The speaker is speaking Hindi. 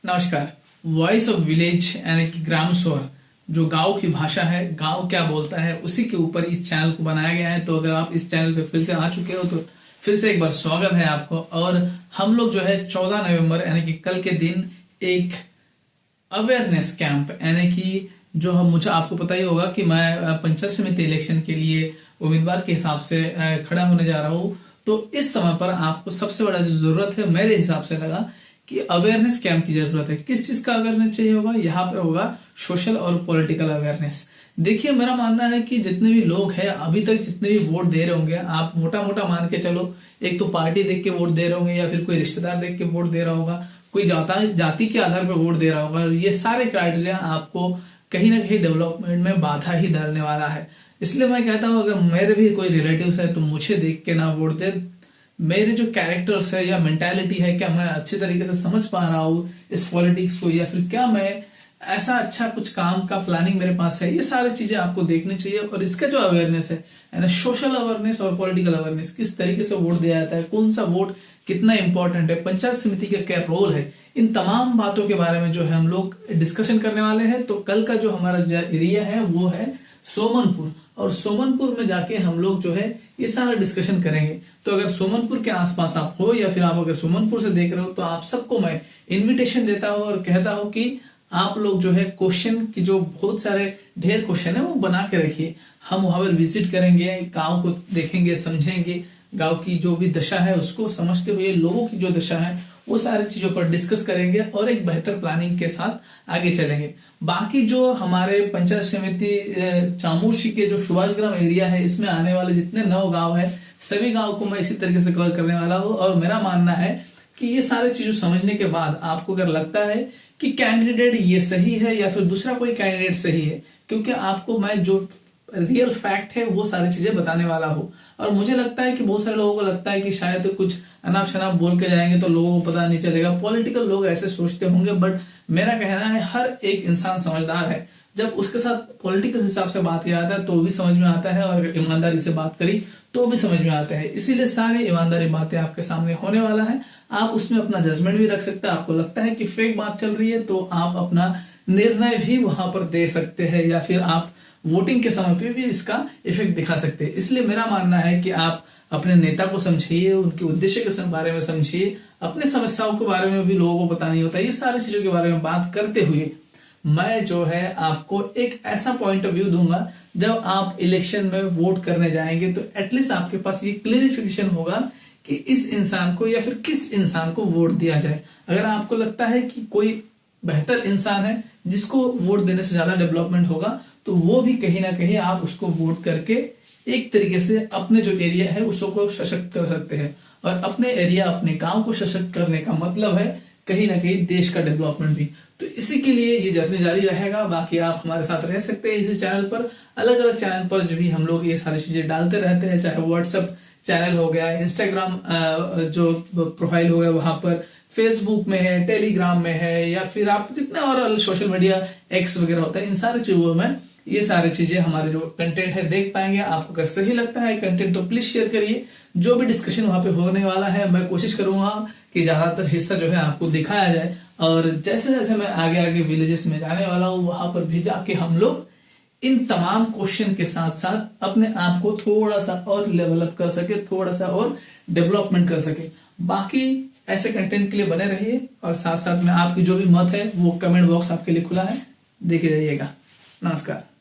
नमस्कार। वॉइस ऑफ विलेज यानी कि ग्राम स्वर, जो गांव की भाषा है, गांव क्या बोलता है, उसी के ऊपर इस चैनल को बनाया गया है। तो अगर आप इस चैनल पे फिर से आ चुके हो तो फिर से एक बार स्वागत है आपको। और हम लोग जो है 14 नवंबर यानी कि कल के दिन एक अवेयरनेस कैंप, यानी कि जो हम मुझे आपको पता ही होगा कि मैं पंचायत समिति इलेक्शन के लिए उम्मीदवार के हिसाब से खड़ा होने जा रहा हूँ। तो इस समय पर आपको सबसे बड़ा जो जरूरत है, मेरे हिसाब से लगा कि अवेयरनेस कैंप की जरूरत है। किस चीज का अवेयरनेस चाहिए होगा? यहाँ पर होगा सोशल और पॉलिटिकल अवेयरनेस। देखिए, मेरा मानना है कि जितने भी लोग हैं अभी तक जितने भी वोट दे रहे होंगे, आप मोटा मोटा मान के चलो, एक तो पार्टी देख के वोट दे रहे होंगे या फिर कोई रिश्तेदार देख के वोट दे रहा होगा, कोई जाति के आधार पर वोट दे रहा होगा। ये सारे क्राइटेरिया आपको कहीं ना कहीं डेवलपमेंट में बाधा ही डालने वाला है। इसलिए मैं कहता हूं, अगर मेरे भी कोई रिलेटिव्स है तो मुझे देख के ना वोट दे। मेरे जो कैरेक्टर्स है या मेंटालिटी है, क्या मैं अच्छी तरीके से समझ पा रहा हूँ इस पॉलिटिक्स को, या फिर क्या मैं ऐसा अच्छा कुछ काम का प्लानिंग मेरे पास है, ये सारी चीजें आपको देखनी चाहिए। और इसका जो अवेयरनेस है यानी सोशल अवेयरनेस और पॉलिटिकल अवेयरनेस, किस तरीके से वोट दिया जाता है, कौन सा वोट कितना इंपॉर्टेंट है, पंचायत समिति का क्या रोल है, इन तमाम बातों के बारे में जो है हम लोग डिस्कशन करने वाले हैं। तो कल का जो हमारा एरिया है वो है सोमनपुर, और सोमनपुर में जाके हम लोग जो है ये सारा डिस्कशन करेंगे। तो अगर सोमनपुर के आसपास आप हो या फिर आप अगर सोमनपुर से देख रहे हो तो आप सबको मैं इनविटेशन देता हूं और कहता हूं कि आप लोग जो है क्वेश्चन की जो बहुत सारे ढेर क्वेश्चन है वो बना के रखिए। हम वहां पर विजिट करेंगे, गांव को देखेंगे, समझेंगे, गांव की जो भी दशा है उसको समझते हुए लोगों की जो दशा है वो सारी चीजों पर डिस्कस करेंगे और एक बेहतर प्लानिंग के साथ आगे चलेंगे। बाकी जो हमारे पंचायत समिति चामोशी के जो सुभाष ग्राम एरिया है, इसमें आने वाले जितने 9 गांव है, सभी गांव को मैं इसी तरीके से कवर करने वाला हूँ। और मेरा मानना है कि ये सारे चीजों समझने के बाद आपको अगर लगता है कि कैंडिडेट ये सही है या फिर दूसरा कोई कैंडिडेट सही है, क्योंकि आपको मैं जो रियल फैक्ट है वो सारी चीजें बताने वाला हूँ। और मुझे लगता है कि बहुत सारे लोगों को लगता है कि शायद कुछ अनाप शनाप बोल के जाएंगे तो लोगों को पता नहीं चलेगा। पॉलिटिकल लोग ऐसे सोचते होंगे, बट मेरा कहना है हर एक इंसान समझदार है। जब उसके साथ पॉलिटिकल हिसाब से बात किया जाता है तो भी समझ में आता है, और अगर ईमानदारी से बात करी तो भी समझ में आता है। इसीलिए सारी ईमानदारी बातें आपके सामने होने वाला है। आप उसमें अपना जजमेंट भी रख सकते हैं। आपको लगता है कि फेक बात चल रही है तो आप अपना निर्णय भी वहां पर दे सकते हैं, या फिर आप वोटिंग के समय पे भी इसका इफेक्ट दिखा सकते हैं। इसलिए मेरा मानना है कि आप अपने नेता को समझिए, उनके उद्देश्य के बारे में समझिए, अपने समस्याओं के बारे में भी लोगों को पता नहीं होता। ये सारी चीजों के बारे में बात करते हुए मैं जो है आपको एक ऐसा पॉइंट ऑफ व्यू दूंगा, जब आप इलेक्शन में वोट करने जाएंगे तो एटलीस्ट आपके पास ये क्लियरिफिकेशन होगा कि इस इंसान को या फिर किस इंसान को वोट दिया जाए। अगर आपको लगता है कि कोई बेहतर इंसान है जिसको वोट देने से ज्यादा डेवलपमेंट होगा, तो वो भी कहीं ना कहीं आप उसको वोट करके एक तरीके से अपने जो एरिया है उसको सशक्त कर सकते हैं। और अपने एरिया, अपने गांव को सशक्त करने का मतलब है कहीं ना कहीं देश का डेवलपमेंट भी। तो इसी के लिए ये जर्नी जारी रहेगा। बाकी आप हमारे साथ रह सकते हैं इसी चैनल पर, अलग अलग चैनल पर जो भी हम लोग ये सारी चीजें डालते रहते हैं, चाहे व्हाट्सएप चैनल हो गया, इंस्टाग्राम जो प्रोफाइल हो गया वहां पर, फेसबुक में है, टेलीग्राम में है, या फिर आप जितने और सोशल मीडिया एक्स वगैरह होता है, इन सारी चीजों में ये सारी चीजें हमारे जो कंटेंट है देख पाएंगे। आपको अगर सही लगता है कंटेंट तो प्लीज शेयर करिए। जो भी डिस्कशन वहां पे होने वाला है मैं कोशिश करूंगा कि ज्यादातर हिस्सा जो है आपको दिखाया जाए। और जैसे जैसे मैं आगे आगे विलेजेस में जाने वाला हूँ वहां पर भी जाके हम लोग इन तमाम क्वेश्चन के साथ साथ अपने आप को थोड़ा सा और लेवल अप कर सके, थोड़ा सा और डेवलपमेंट कर सके। बाकी ऐसे कंटेंट के लिए बने रहिए, और साथ साथ में आपकी जो भी मत है वो कमेंट बॉक्स आपके लिए खुला है, देखे जाइएगा। नमस्कार।